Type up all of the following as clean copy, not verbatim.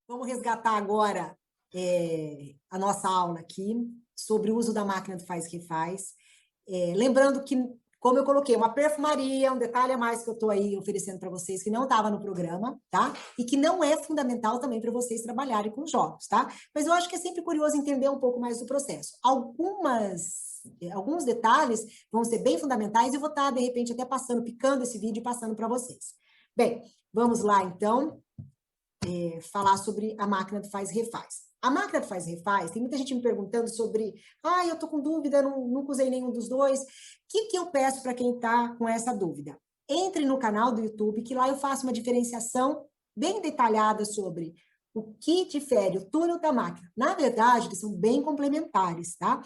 Vamos resgatar agora a nossa aula aqui sobre o uso da máquina do faz-refaz. Lembrando que, como eu coloquei, uma perfumaria, um detalhe a mais que eu estou aí oferecendo para vocês, que não estava no programa, tá? E que não é fundamental também para vocês trabalharem com jogos, tá? Mas eu acho que é sempre curioso entender um pouco mais do processo. Alguns detalhes vão ser bem fundamentais e eu vou estar, de repente, até picando esse vídeo e passando para vocês. Bem, vamos lá, então, falar sobre a máquina do faz-refaz. A máquina do faz-refaz, tem muita gente me perguntando sobre, eu tô com dúvida, nunca usei nenhum dos dois. O que eu peço para quem está com essa dúvida? Entre no canal do YouTube, que lá eu faço uma diferenciação bem detalhada sobre o que difere o túnel da máquina. Na verdade, eles são bem complementares, tá?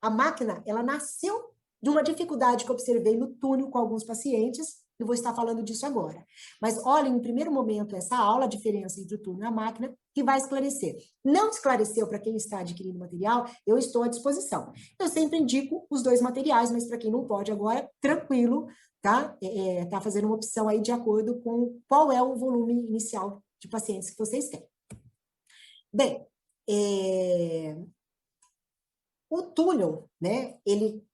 A máquina, ela nasceu de uma dificuldade que eu observei no túnel com alguns pacientes. Eu vou estar falando disso agora. Mas olhem, em primeiro momento, essa aula, a diferença entre o túnel e a máquina, que vai esclarecer. Não esclareceu para quem está adquirindo material, eu estou à disposição. Eu sempre indico os dois materiais, mas para quem não pode agora, tranquilo, tá? Tá fazendo uma opção aí de acordo com qual é o volume inicial de pacientes que vocês têm. Bem, o túnel, né, ele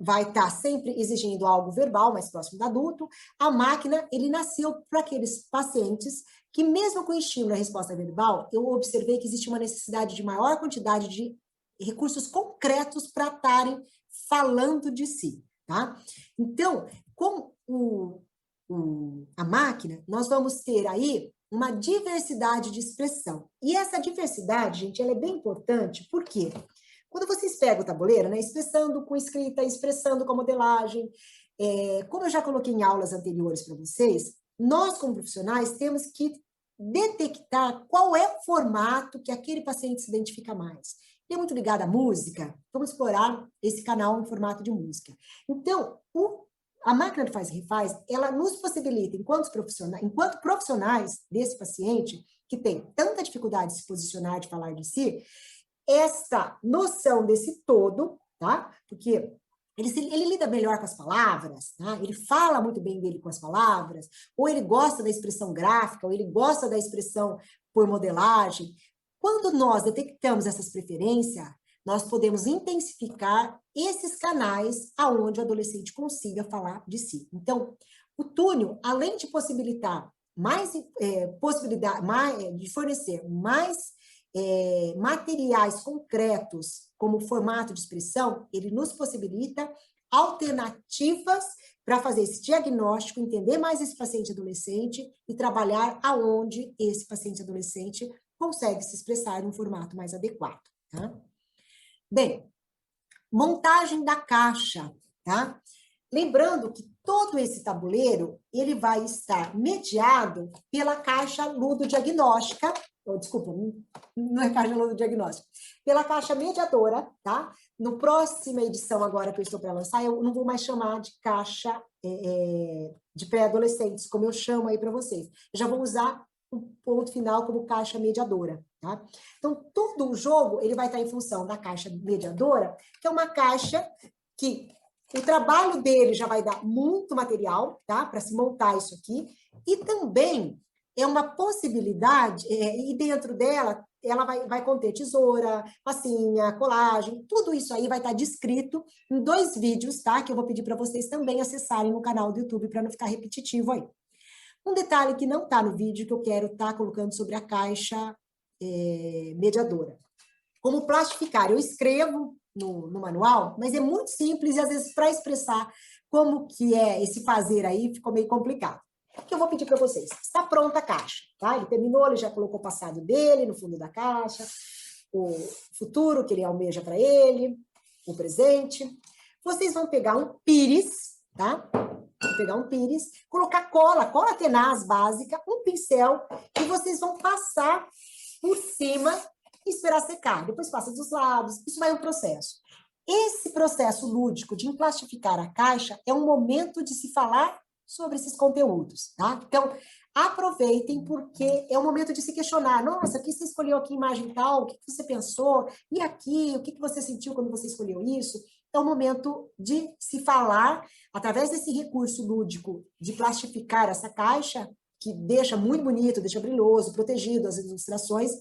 vai estar sempre exigindo algo verbal, mais próximo do adulto. A máquina, ele nasceu para aqueles pacientes que, mesmo com estímulo à resposta verbal, eu observei que existe uma necessidade de maior quantidade de recursos concretos para estarem falando de si, tá? Então, com a máquina, nós vamos ter aí uma diversidade de expressão. E essa diversidade, gente, ela é bem importante, por quê? Quando vocês pegam o tabuleiro, né, expressando com escrita, expressando com modelagem, como eu já coloquei em aulas anteriores para vocês, nós, como profissionais, temos que detectar qual é o formato que aquele paciente se identifica mais. Ele é muito ligado à música? Vamos explorar esse canal em formato de música. Então, a máquina do faz-refaz, ela nos possibilita, enquanto profissionais desse paciente, que tem tanta dificuldade de se posicionar, de falar de si, essa noção desse todo, tá? Porque ele lida melhor com as palavras, tá? Ele fala muito bem dele com as palavras, ou ele gosta da expressão gráfica, ou ele gosta da expressão por modelagem. Quando nós detectamos essas preferências, nós podemos intensificar esses canais aonde o adolescente consiga falar de si. Então, o túnel, além de possibilitar de fornecer mais materiais concretos como formato de expressão, ele nos possibilita alternativas para fazer esse diagnóstico, entender mais esse paciente adolescente e trabalhar aonde esse paciente adolescente consegue se expressar em um formato mais adequado, tá? Bem, montagem da caixa, tá? Lembrando que todo esse tabuleiro, ele vai estar mediado pela caixa ludodiagnóstica, desculpa, não é caixa ludodiagnóstica, pela caixa mediadora, tá? No próxima edição agora que eu estou para lançar, eu não vou mais chamar de caixa de pré-adolescentes, como eu chamo aí para vocês. Eu já vou usar o ponto final como caixa mediadora, tá? Então, todo o jogo, ele vai estar em função da caixa mediadora, que é uma caixa que o trabalho dele já vai dar muito material, tá? Para se montar isso aqui. E também é uma possibilidade, e dentro dela, ela vai conter tesoura, massinha, colagem, tudo isso aí vai estar descrito em 2 vídeos, tá? Que eu vou pedir para vocês também acessarem no canal do YouTube para não ficar repetitivo aí. Um detalhe que não está no vídeo, que eu quero estar colocando sobre a caixa mediadora. Como plastificar? Eu escrevo no manual, mas é muito simples e às vezes para expressar como que é esse fazer aí ficou meio complicado. O que eu vou pedir para vocês? Está pronta a caixa, tá? Ele terminou, ele já colocou o passado dele no fundo da caixa, o futuro que ele almeja para ele, o presente. Vocês vão pegar um pires, tá? Vou pegar um pires, colocar cola tenaz básica, um pincel, e vocês vão passar por cima e esperar secar. Depois passa dos lados, isso vai um processo. Esse processo lúdico de emplastificar a caixa é um momento de se falar sobre esses conteúdos, tá? Então, aproveitem, porque é um momento de se questionar. Nossa, aqui você escolheu aqui imagem tal, o que você pensou? E aqui, o que você sentiu quando você escolheu isso? É um momento de se falar, através desse recurso lúdico de plastificar essa caixa, que deixa muito bonito, deixa brilhoso, protegido as ilustrações,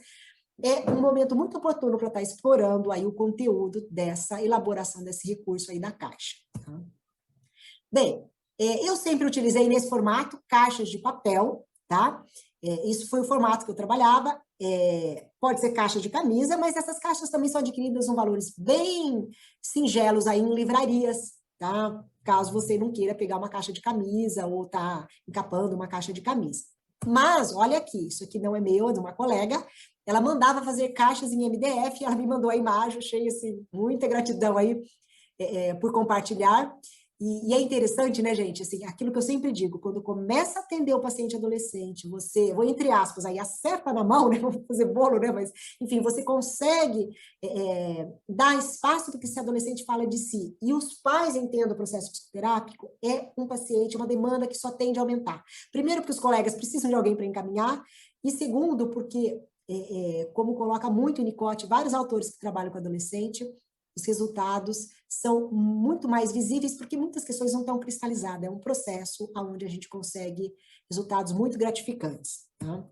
é um momento muito oportuno para estar explorando aí o conteúdo dessa elaboração desse recurso aí da caixa. Tá? Bem, eu sempre utilizei nesse formato caixas de papel, tá? Isso foi o formato que eu trabalhava. Pode ser caixa de camisa, mas essas caixas também são adquiridas em valores bem singelos aí em livrarias, tá? Caso você não queira pegar uma caixa de camisa ou tá encapando uma caixa de camisa. Mas, olha aqui, isso aqui não é meu, é de uma colega. Ela mandava fazer caixas em MDF, ela me mandou a imagem, achei assim, muita gratidão aí por compartilhar. E é interessante, né, gente? Assim, aquilo que eu sempre digo, quando começa a atender o paciente adolescente, você, vou entre aspas, aí acerta na mão, né? Vamos fazer bolo, né? Mas, enfim, você consegue dar espaço para que esse adolescente fale de si. E os pais entendam o processo psicoterápico, é um paciente, uma demanda que só tende a aumentar. Primeiro, porque os colegas precisam de alguém para encaminhar, e segundo, porque, como coloca muito o Nicote, vários autores que trabalham com adolescente, os resultados são muito mais visíveis, porque muitas questões não estão cristalizadas, é um processo onde a gente consegue resultados muito gratificantes. Tá?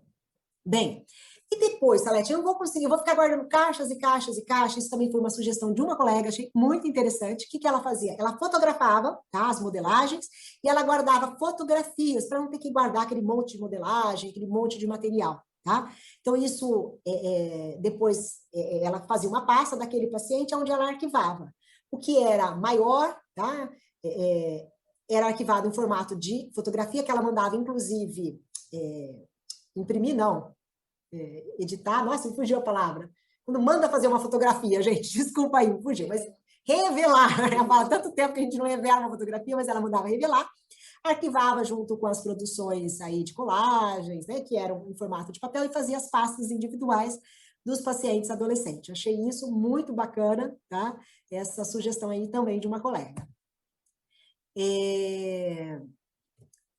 Bem, e depois, Salete, eu não vou conseguir, eu vou ficar guardando caixas e caixas e caixas, isso também foi uma sugestão de uma colega, achei muito interessante. O que ela fazia? Ela fotografava, tá, as modelagens, e ela guardava fotografias, para não ter que guardar aquele monte de modelagem, aquele monte de material. Tá? Então, isso, depois, ela fazia uma pasta daquele paciente onde ela arquivava. O que era maior, tá? Era arquivado em formato de fotografia, que ela mandava, inclusive, imprimir, não, editar, nossa, me fugiu a palavra. Quando manda fazer uma fotografia, gente, desculpa aí, me fugiu, mas revelar, há tanto tempo que a gente não revela uma fotografia, mas ela mandava revelar, arquivava junto com as produções aí de colagens, né, que eram em formato de papel, e fazia as pastas individuais dos pacientes adolescentes. Achei isso muito bacana, tá? Essa sugestão aí também de uma colega.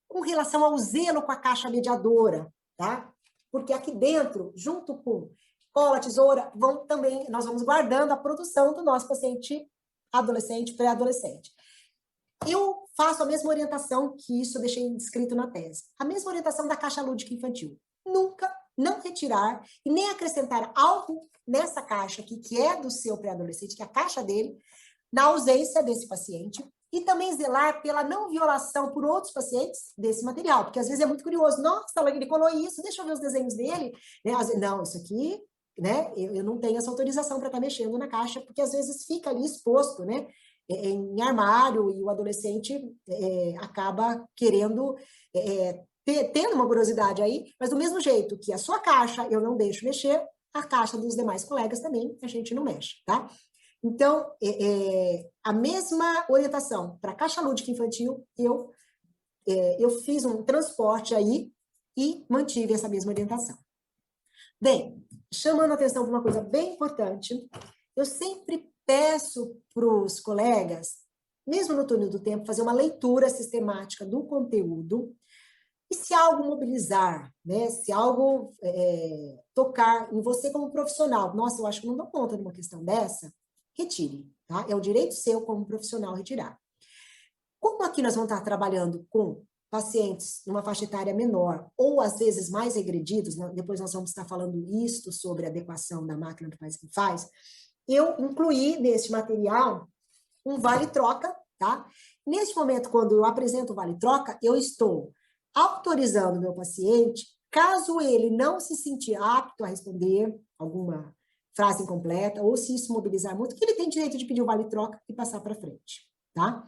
Com relação ao zelo com a caixa mediadora, tá? Porque aqui dentro, junto com cola, tesoura, nós vamos guardando a produção do nosso paciente adolescente, pré-adolescente. Eu faço a mesma orientação que isso eu deixei escrito na tese. A mesma orientação da caixa lúdica infantil. Nunca não retirar e nem acrescentar algo nessa caixa aqui, que é do seu pré-adolescente, que é a caixa dele, na ausência desse paciente, e também zelar pela não violação por outros pacientes desse material, porque às vezes é muito curioso, nossa, ele colou isso, deixa eu ver os desenhos dele, né? Não, isso aqui, né, eu não tenho essa autorização para estar mexendo na caixa, porque às vezes fica ali exposto, né, em armário, e o adolescente acaba querendo, tendo uma curiosidade aí, mas do mesmo jeito que a sua caixa eu não deixo mexer, a caixa dos demais colegas também a gente não mexe, tá? Então, a mesma orientação para a caixa lúdica infantil, eu fiz um transporte aí e mantive essa mesma orientação. Bem, chamando a atenção para uma coisa bem importante, eu sempre peço para os colegas, mesmo no túnel do tempo, fazer uma leitura sistemática do conteúdo, e se algo mobilizar, né, se algo tocar em você como profissional, nossa, eu acho que não dou conta de uma questão dessa, retire, tá? É o direito seu como profissional retirar. Como aqui nós vamos estar trabalhando com pacientes numa faixa etária menor, ou às vezes mais regredidos, depois nós vamos estar falando isto sobre adequação da máquina que faz o que faz, eu incluí nesse material um vale-troca, tá? Neste momento, quando eu apresento o vale-troca, eu estou autorizando o meu paciente, caso ele não se sentir apto a responder alguma frase incompleta, ou se isso mobilizar muito, que ele tem direito de pedir o vale-troca e passar para frente, tá?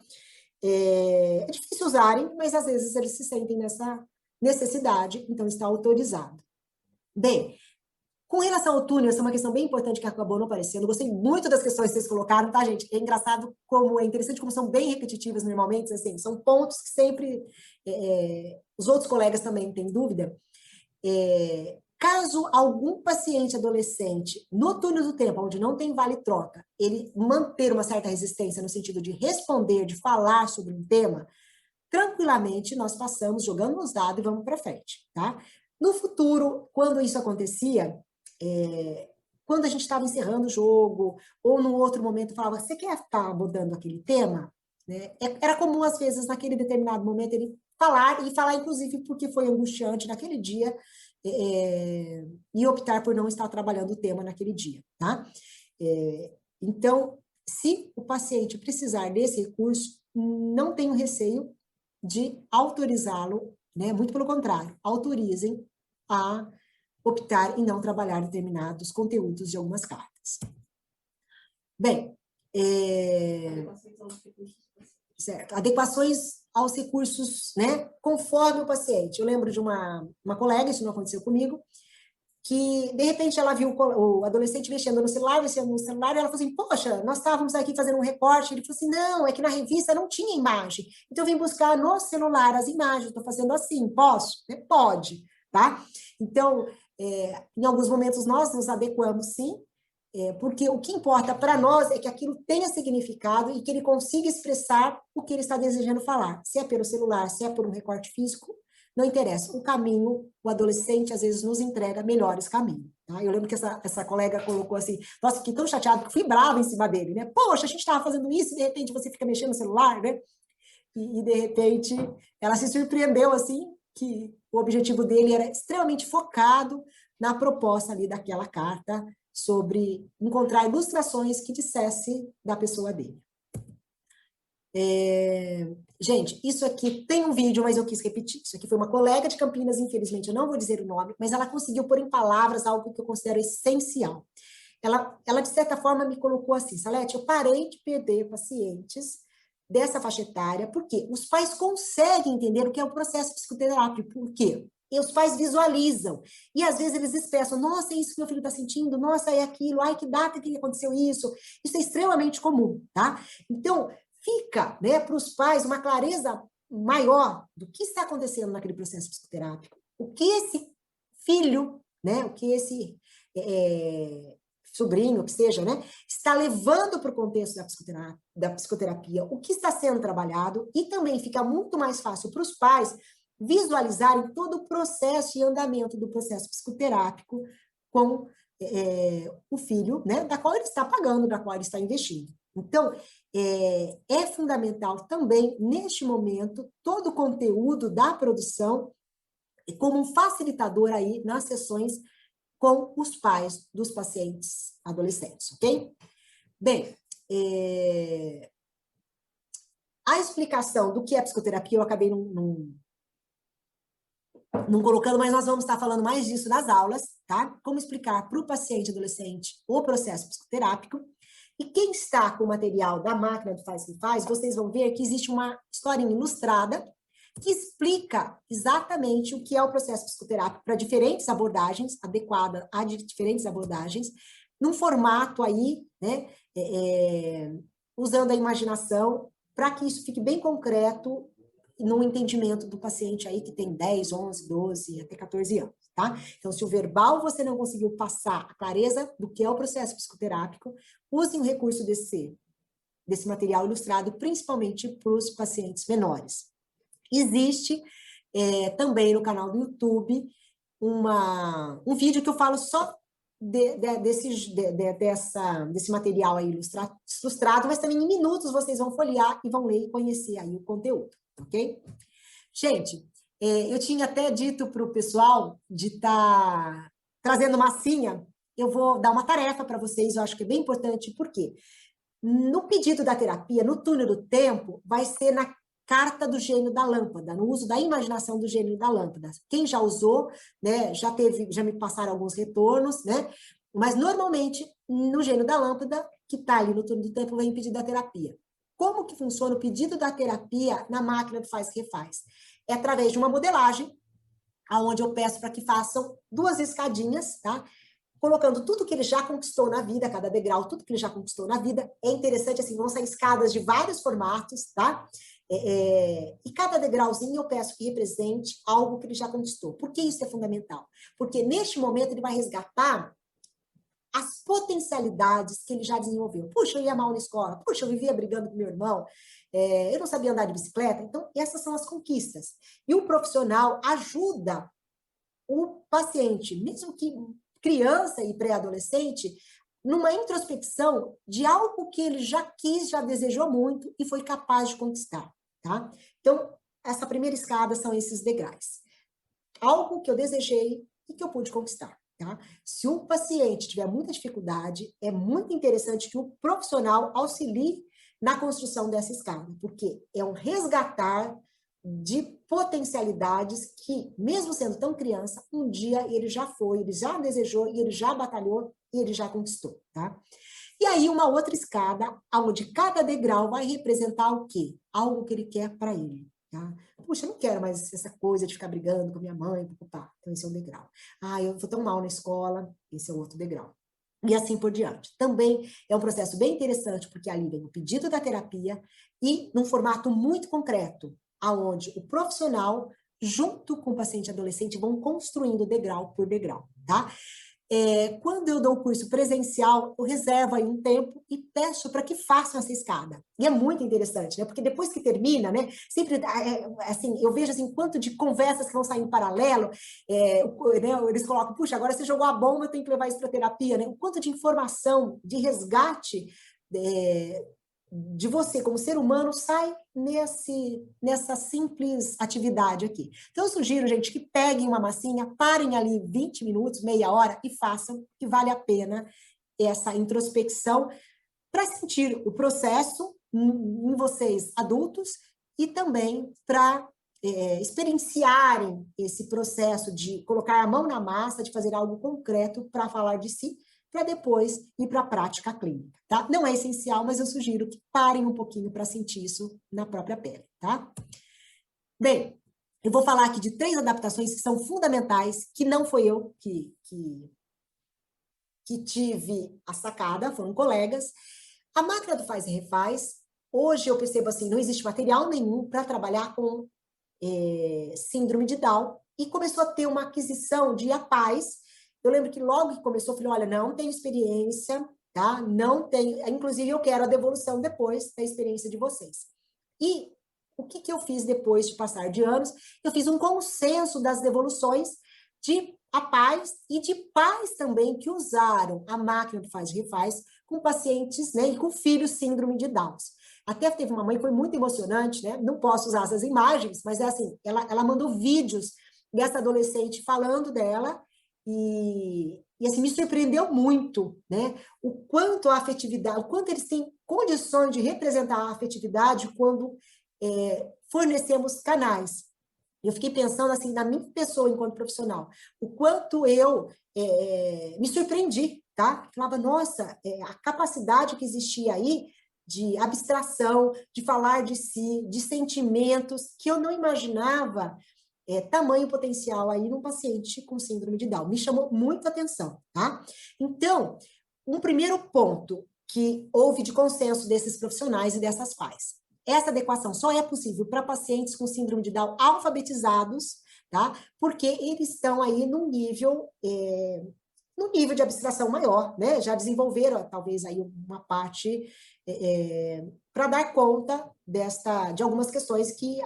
É difícil usarem, mas às vezes eles se sentem nessa necessidade, então está autorizado. Bem, com relação ao túnel, essa é uma questão bem importante que acabou não aparecendo. Eu gostei muito das questões que vocês colocaram, tá, gente? É engraçado como, é interessante como são bem repetitivas normalmente, assim, são pontos que sempre os outros colegas também têm dúvida. Caso algum paciente adolescente, no túnel do tempo, onde não tem vale-troca, ele manter uma certa resistência no sentido de responder, de falar sobre um tema, tranquilamente nós passamos, jogamos os dados e vamos para frente, tá? No futuro, quando isso acontecia, quando a gente estava encerrando o jogo, ou num outro momento falava, você quer estar abordando aquele tema? Né? Era comum, às vezes, naquele determinado momento, ele falar, e falar, inclusive, porque foi angustiante naquele dia, e optar por não estar trabalhando o tema naquele dia, tá? Então, se o paciente precisar desse recurso, não tenho receio de autorizá-lo, né? Muito pelo contrário, autorizem a optar em não trabalhar determinados conteúdos de algumas cartas. Bem, certo, adequações aos recursos, né, conforme o paciente. Eu lembro de uma colega, isso não aconteceu comigo, que, de repente, ela viu o adolescente mexendo no celular, e ela falou assim, poxa, nós estávamos aqui fazendo um recorte. Ele falou assim, não, é que na revista não tinha imagem. Então, eu vim buscar no celular as imagens, estou fazendo assim, posso? Pode, tá? Então, em alguns momentos, nós nos adequamos, sim, porque o que importa para nós é que aquilo tenha significado e que ele consiga expressar o que ele está desejando falar. Se é pelo celular, se é por um recorte físico, não interessa. O caminho, o adolescente, às vezes, nos entrega melhores caminhos. Tá? Eu lembro que essa colega colocou assim, nossa, fiquei tão chateada, porque fui brava em cima dele, né? Poxa, a gente estava fazendo isso e, de repente, você fica mexendo no celular, né? E, de repente, ela se surpreendeu, assim, que o objetivo dele era extremamente focado na proposta ali daquela carta, sobre encontrar ilustrações que dissesse da pessoa dele. Gente, isso aqui tem um vídeo, mas eu quis repetir. Isso aqui foi uma colega de Campinas, infelizmente eu não vou dizer o nome, mas ela conseguiu pôr em palavras algo que eu considero essencial. Ela de certa forma, me colocou assim, Salete, eu parei de perder pacientes dessa faixa etária, porque os pais conseguem entender o que é o processo psicoterápico. Por quê? E os pais visualizam. E às vezes eles expressam, nossa, é isso que meu filho está sentindo, nossa, é aquilo, ai, que data que aconteceu isso. Isso é extremamente comum, tá? Então, fica, né, para os pais uma clareza maior do que está acontecendo naquele processo psicoterápico. O que esse filho, né, o que esse sobrinho, que seja, né, está levando para o contexto da psicoterapia, o que está sendo trabalhado, e também fica muito mais fácil para os pais visualizarem todo o processo e andamento do processo psicoterápico com o filho, né, da qual ele está pagando, da qual ele está investindo. Então, é fundamental também, neste momento, todo o conteúdo da produção como um facilitador aí nas sessões com os pais dos pacientes adolescentes, ok? Bem, a explicação do que é psicoterapia eu acabei não colocando, mas nós vamos estar falando mais disso nas aulas, tá? Como explicar para o paciente adolescente o processo psicoterápico. E quem está com o material da máquina do Faz que Faz, vocês vão ver que existe uma historinha ilustrada que explica exatamente o que é o processo psicoterápico para diferentes abordagens, adequada a diferentes abordagens, num formato aí, né, usando a imaginação, para que isso fique bem concreto no entendimento do paciente aí que tem 10, 11, 12, até 14 anos, tá? Então, se o verbal você não conseguiu passar a clareza do que é o processo psicoterápico, use o recurso desse material ilustrado, principalmente para os pacientes menores. Existe também no canal do YouTube um vídeo que eu falo só desse material aí ilustrado, mas também em minutos vocês vão folhear e vão ler e conhecer aí o conteúdo, ok? Gente, eu tinha até dito para o pessoal de estar trazendo massinha, eu vou dar uma tarefa para vocês, eu acho que é bem importante, porque no pedido da terapia, no túnel do tempo, vai ser na carta do gênio da lâmpada, no uso da imaginação do gênio da lâmpada. Quem já usou, né, já me passaram alguns retornos, né? Mas normalmente no gênio da lâmpada, que está ali no túnel do tempo, vem pedido da terapia. Como que funciona o pedido da terapia na máquina do Faz que Refaz? É através de uma modelagem, aonde eu peço para que façam 2 escadinhas, tá? Colocando tudo que ele já conquistou na vida, cada degrau, tudo que ele já conquistou na vida. É interessante, assim, vão sair escadas de vários formatos, tá? E cada degrauzinho eu peço que represente algo que ele já conquistou. Por que isso é fundamental? Porque neste momento ele vai resgatar as potencialidades que ele já desenvolveu. Puxa, eu ia mal na escola. Puxa, eu vivia brigando com meu irmão. Eu não sabia andar de bicicleta. Então, essas são as conquistas. E o profissional ajuda o paciente, mesmo que criança e pré-adolescente, numa introspecção de algo que ele já quis, já desejou muito e foi capaz de conquistar, tá? Então, essa primeira escada são esses degraus. Algo que eu desejei e que eu pude conquistar. Tá? Se o paciente tiver muita dificuldade, é muito interessante que o profissional auxilie na construção dessa escada, porque é um resgatar de potencialidades que, mesmo sendo tão criança, um dia ele já foi, ele já desejou, e ele já batalhou, e ele já conquistou, tá? E aí uma outra escada, onde cada degrau vai representar o quê? Algo que ele quer para ele, tá? Puxa, eu não quero mais essa coisa de ficar brigando com minha mãe, papá. Então esse é um degrau. Ah, eu vou tão mal na escola, esse é outro degrau. E assim por diante. Também é um processo bem interessante, porque ali vem o pedido da terapia e num formato muito concreto, aonde o profissional, junto com o paciente adolescente, vão construindo degrau por degrau, tá? Quando eu dou o curso presencial, eu reservo aí um tempo e peço para que façam essa escada. E é muito interessante, né? Porque depois que termina, né? Sempre, assim, eu vejo assim, quanto de conversas que vão sair em paralelo, né, eles colocam, puxa, agora você jogou a bomba, eu tenho que levar isso para terapia, né? O quanto de informação, de resgate, de você como ser humano sai nessa simples atividade aqui. Então, eu sugiro, gente, que peguem uma massinha, parem ali 20 minutos, meia hora e façam, que vale a pena essa introspecção para sentir o processo em vocês adultos e também para experienciarem esse processo de colocar a mão na massa, de fazer algo concreto para falar de si, para depois ir para a prática clínica, tá? Não é essencial, mas eu sugiro que parem um pouquinho para sentir isso na própria pele, tá? Bem, eu vou falar aqui de 3 adaptações que são fundamentais, que não foi eu que tive a sacada, foram colegas. A máquina do faz e refaz, hoje eu percebo assim, não existe material nenhum para trabalhar com síndrome de Down, e começou a ter uma aquisição de APAES. Eu lembro que logo que começou, eu falei, olha, não tenho experiência, tá? Não tenho, inclusive eu quero a devolução depois da experiência de vocês. E o que eu fiz depois de passar de anos? Eu fiz um consenso das devoluções de APAES e de pais também que usaram a máquina do faz e refaz com pacientes, né, e com filhos síndrome de Down. Até teve uma mãe que foi muito emocionante, né? Não posso usar essas imagens, mas é assim, ela mandou vídeos dessa adolescente falando dela e assim, me surpreendeu muito, né? O quanto a afetividade, o quanto eles têm condições de representar a afetividade quando fornecemos canais. Eu fiquei pensando assim, na minha pessoa enquanto profissional, o quanto eu me surpreendi, tá? Falava, nossa, a capacidade que existia aí de abstração, de falar de si, de sentimentos, que eu não imaginava tamanho potencial aí num paciente com síndrome de Down. Me chamou muito a atenção, tá? Então, um primeiro ponto que houve de consenso desses profissionais e dessas pais. Essa adequação só é possível para pacientes com síndrome de Down alfabetizados, tá? Porque eles estão aí num nível de abstração maior, né? Já desenvolveram talvez aí uma parte para dar conta de algumas questões que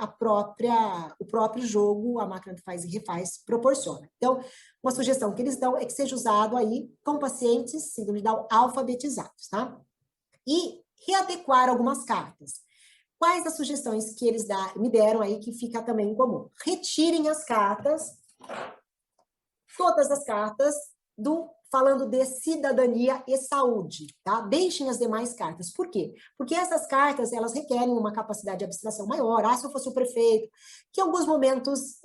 o próprio jogo, a máquina do faz e refaz, proporciona. Então, uma sugestão que eles dão é que seja usado aí com pacientes síndrome de Down alfabetizados, tá? E readequar algumas cartas. Quais as sugestões que eles me deram aí que fica também em comum? Retirem as cartas, todas as cartas falando de cidadania e saúde, tá? Deixem as demais cartas. Por quê? Porque essas cartas, elas requerem uma capacidade de abstração maior. Ah, se eu fosse o prefeito, que em alguns momentos,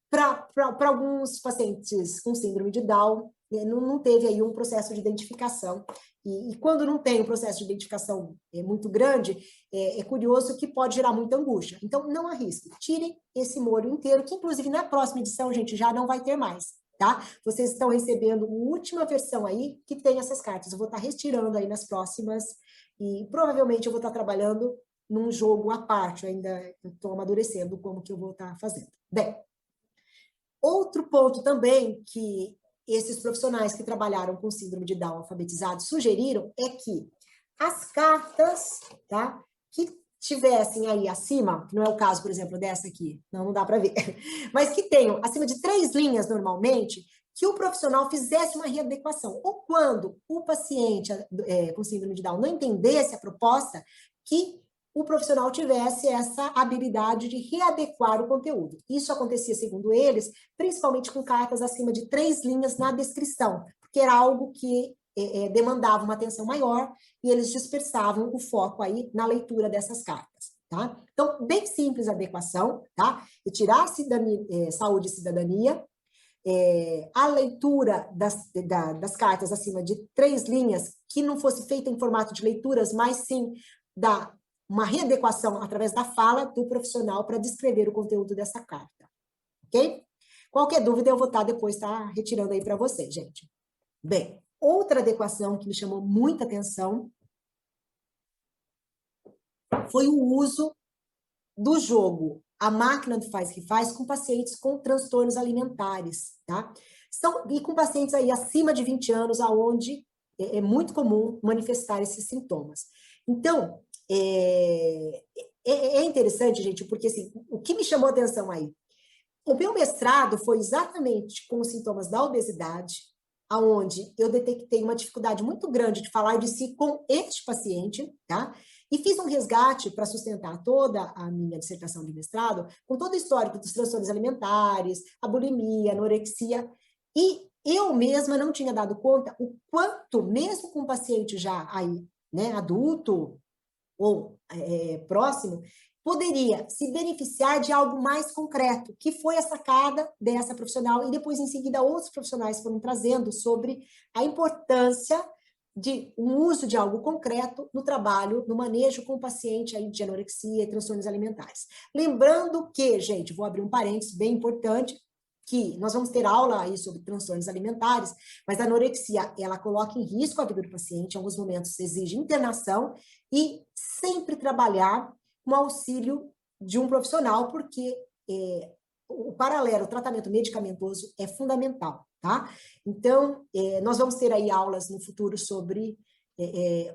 para alguns pacientes com síndrome de Down, não teve aí um processo de identificação. E quando não tem um processo de identificação muito grande, é curioso que pode gerar muita angústia. Então, não arrisquem. Tirem esse molho inteiro, que inclusive na próxima edição, gente, já não vai ter mais, tá? Vocês estão recebendo a última versão aí que tem essas cartas. Eu vou estar retirando aí nas próximas e provavelmente eu vou estar trabalhando num jogo à parte. Eu ainda estou amadurecendo como que eu vou estar fazendo. Bem, outro ponto também que esses profissionais que trabalharam com síndrome de Down alfabetizados sugeriram é que as cartas, tá, que tivessem aí acima, que não é o caso, por exemplo, dessa aqui, não dá para ver, mas que tenham acima de 3 linhas normalmente, que o profissional fizesse uma readequação. Ou quando o paciente com síndrome de Down não entendesse a proposta, que o profissional tivesse essa habilidade de readequar o conteúdo. Isso acontecia, segundo eles, principalmente com cartas acima de 3 linhas na descrição, porque era algo que demandava uma atenção maior e eles dispersavam o foco aí na leitura dessas cartas, tá? Então, bem simples a adequação, tá? Retirar saúde e cidadania, a leitura das cartas acima de 3 linhas, que não fosse feita em formato de leituras, mas sim uma readequação através da fala do profissional para descrever o conteúdo dessa carta, ok? Qualquer dúvida eu vou estar depois retirando aí para vocês, gente. Bem, outra adequação que me chamou muita atenção foi o uso do jogo A Máquina do Faz que Faz com pacientes com transtornos alimentares, tá? E com pacientes aí acima de 20 anos, aonde é muito comum manifestar esses sintomas. Então, é interessante, gente, porque assim, o que me chamou a atenção aí? O meu mestrado foi exatamente com os sintomas da obesidade, aonde eu detectei uma dificuldade muito grande de falar de si com este paciente, tá? E fiz um resgate para sustentar toda a minha dissertação de mestrado, com todo o histórico dos transtornos alimentares, a bulimia, a anorexia, e eu mesma não tinha dado conta o quanto, mesmo com um paciente já aí, né, adulto ou próximo, poderia se beneficiar de algo mais concreto, que foi a sacada dessa profissional, e depois, em seguida, outros profissionais foram trazendo sobre a importância de um uso de algo concreto no trabalho, no manejo com o paciente aí de anorexia e transtornos alimentares. Lembrando que, gente, vou abrir um parênteses bem importante, que nós vamos ter aula aí sobre transtornos alimentares, mas a anorexia, ela coloca em risco a vida do paciente, em alguns momentos exige internação, e sempre trabalhar com auxílio de um profissional, porque o paralelo, o tratamento medicamentoso é fundamental, tá? Então, nós vamos ter aí aulas no futuro sobre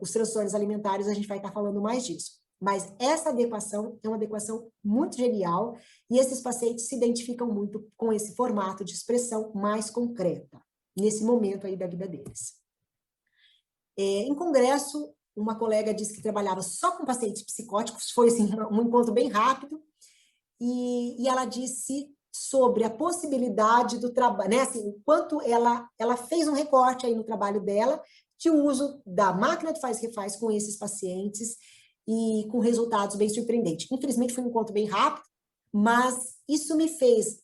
os transtornos alimentares, a gente vai estar falando mais disso. Mas essa adequação é uma adequação muito genial e esses pacientes se identificam muito com esse formato de expressão mais concreta, nesse momento aí da vida deles. Em congresso, uma colega disse que trabalhava só com pacientes psicóticos, foi assim, um encontro bem rápido, e ela disse sobre a possibilidade do trabalho, né, assim, o quanto ela fez um recorte aí no trabalho dela de uso da máquina de faz refaz com esses pacientes e com resultados bem surpreendentes. Infelizmente foi um encontro bem rápido, mas isso me fez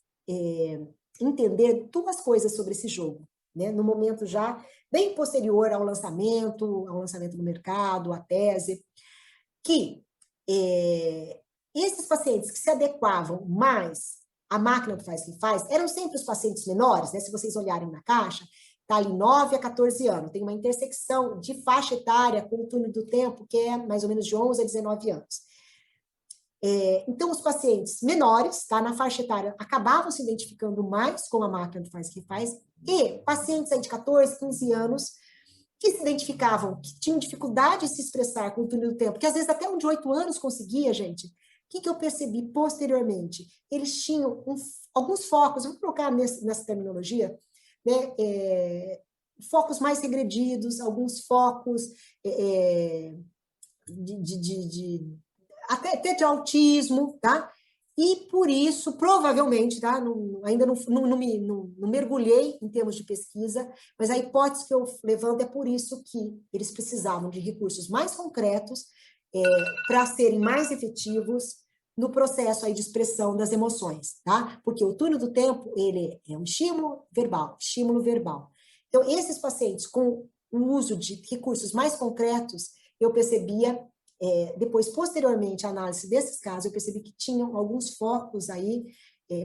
entender 2 coisas sobre esse jogo, né, no momento já bem posterior ao lançamento no mercado, a tese, que esses pacientes que se adequavam mais à máquina do faz que faz eram sempre os pacientes menores, né? Se vocês olharem na caixa, está ali 9 a 14 anos, tem uma intersecção de faixa etária com o túnel do tempo, que é mais ou menos de 11 a 19 anos. Então, os pacientes menores, tá, na faixa etária, acabavam se identificando mais com a máquina do faz que faz, e pacientes aí de 14, 15 anos, que se identificavam, que tinham dificuldade de se expressar com o túnel do tempo, que às vezes até um de 8 anos conseguia, gente. O que eu percebi posteriormente? Eles tinham alguns focos, vou colocar nessa terminologia, né, focos mais regredidos, alguns focos até de autismo, tá? E por isso, provavelmente, tá? Ainda não mergulhei em termos de pesquisa, mas a hipótese que eu levanto é por isso que eles precisavam de recursos mais concretos para serem mais efetivos no processo aí de expressão das emoções, tá? Porque o túnel do tempo, ele é um estímulo verbal. Então, esses pacientes com o uso de recursos mais concretos, eu percebia depois, posteriormente, a análise desses casos, eu percebi que tinham alguns focos aí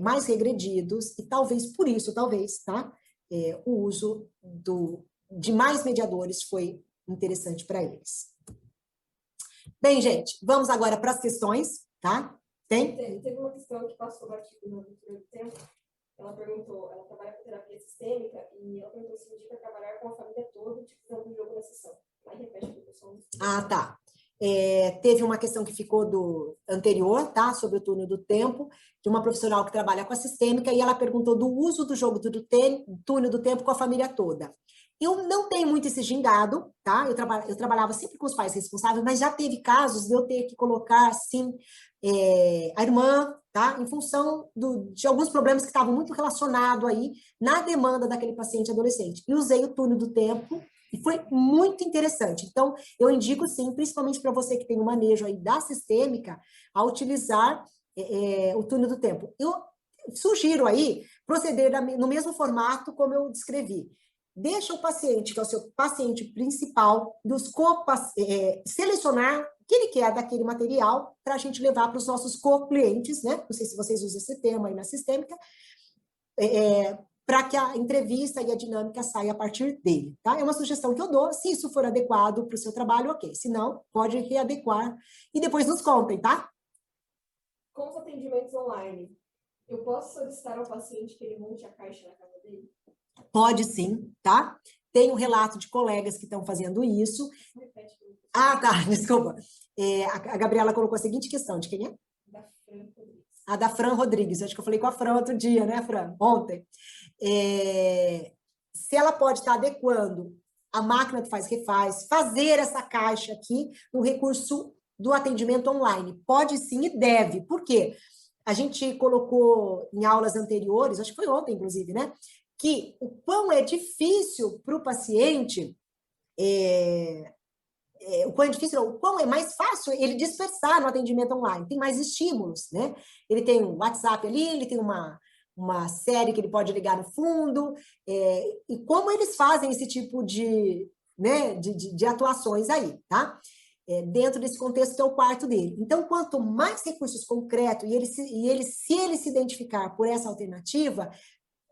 mais regredidos, e talvez por isso, tá? O uso de mais mediadores foi interessante para eles. Bem, gente, vamos agora para as questões, tá? Teve uma questão que passou no artigo no Leitura do Tempo. Ela perguntou, ela trabalha com terapia sistêmica, e ela perguntou se indica trabalhar com a família toda utilizando o jogo na sessão. Aí repete a questão. Ah, tá. Teve uma questão que ficou do anterior, tá? Sobre o túnel do tempo, de uma profissional que trabalha com a sistêmica, e ela perguntou do uso do jogo do túnel do tempo com a família toda. Eu não tenho muito esse gingado, tá? Eu trabalhava sempre com os pais responsáveis, mas já teve casos de eu ter que colocar, sim, a irmã, tá? Em função de alguns problemas que estavam muito relacionados aí na demanda daquele paciente adolescente. E usei o túnel do tempo, e foi muito interessante. Então, eu indico, sim, principalmente para você que tem o manejo aí da sistêmica, a utilizar o túnel do tempo. Eu sugiro aí proceder no mesmo formato como eu descrevi. Deixa o paciente, que é o seu paciente principal, selecionar o que ele quer daquele material para a gente levar para os nossos co-clientes, né? Não sei se vocês usam esse termo aí na sistêmica, para que a entrevista e a dinâmica saia a partir dele, tá? É uma sugestão que eu dou, se isso for adequado para o seu trabalho, ok. Se não, pode readequar e depois nos contem, tá? Com os atendimentos online, eu posso solicitar ao paciente que ele monte a caixa na casa dele? Pode sim, tá? Tem um relato de colegas que estão fazendo isso. Ah, tá, desculpa. A Gabriela colocou a seguinte questão, de quem é? Da Fran Rodrigues. A da Fran Rodrigues, acho que eu falei com a Fran outro dia, né, Fran? Ontem. Se ela pode estar adequando a máquina que faz refaz, fazer essa caixa aqui no recurso do atendimento online. Pode sim e deve. Por quê? A gente colocou em aulas anteriores, acho que foi ontem, inclusive, né? Que o quão é difícil para o paciente, o quão é mais fácil ele dispersar no atendimento online, tem mais estímulos, né? Ele tem um WhatsApp ali, ele tem uma série que ele pode ligar no fundo, e como eles fazem esse tipo de, né, de atuações aí, tá? Dentro desse contexto que é o quarto dele. Então, quanto mais recursos concretos se ele se identificar por essa alternativa,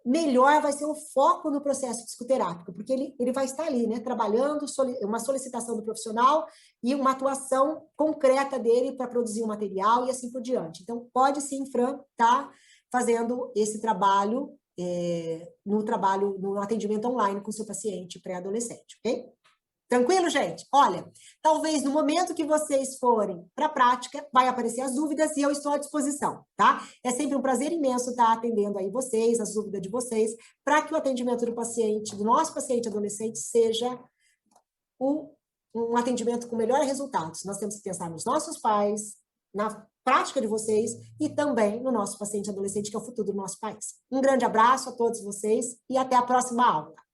melhor vai ser o foco no processo psicoterápico, porque ele vai estar ali, né, trabalhando, uma solicitação do profissional e uma atuação concreta dele para produzir o material e assim por diante. Então, pode sim, Fran, estar fazendo esse trabalho, no atendimento online com o seu paciente pré-adolescente, ok? Tranquilo, gente? Olha, talvez no momento que vocês forem para a prática, vai aparecer as dúvidas e eu estou à disposição, tá? É sempre um prazer imenso estar atendendo aí vocês, as dúvidas de vocês, para que o atendimento do paciente, do nosso paciente adolescente, seja um atendimento com melhores resultados. Nós temos que pensar nos nossos pais, na prática de vocês e também no nosso paciente adolescente, que é o futuro do nosso país. Um grande abraço a todos vocês e até a próxima aula.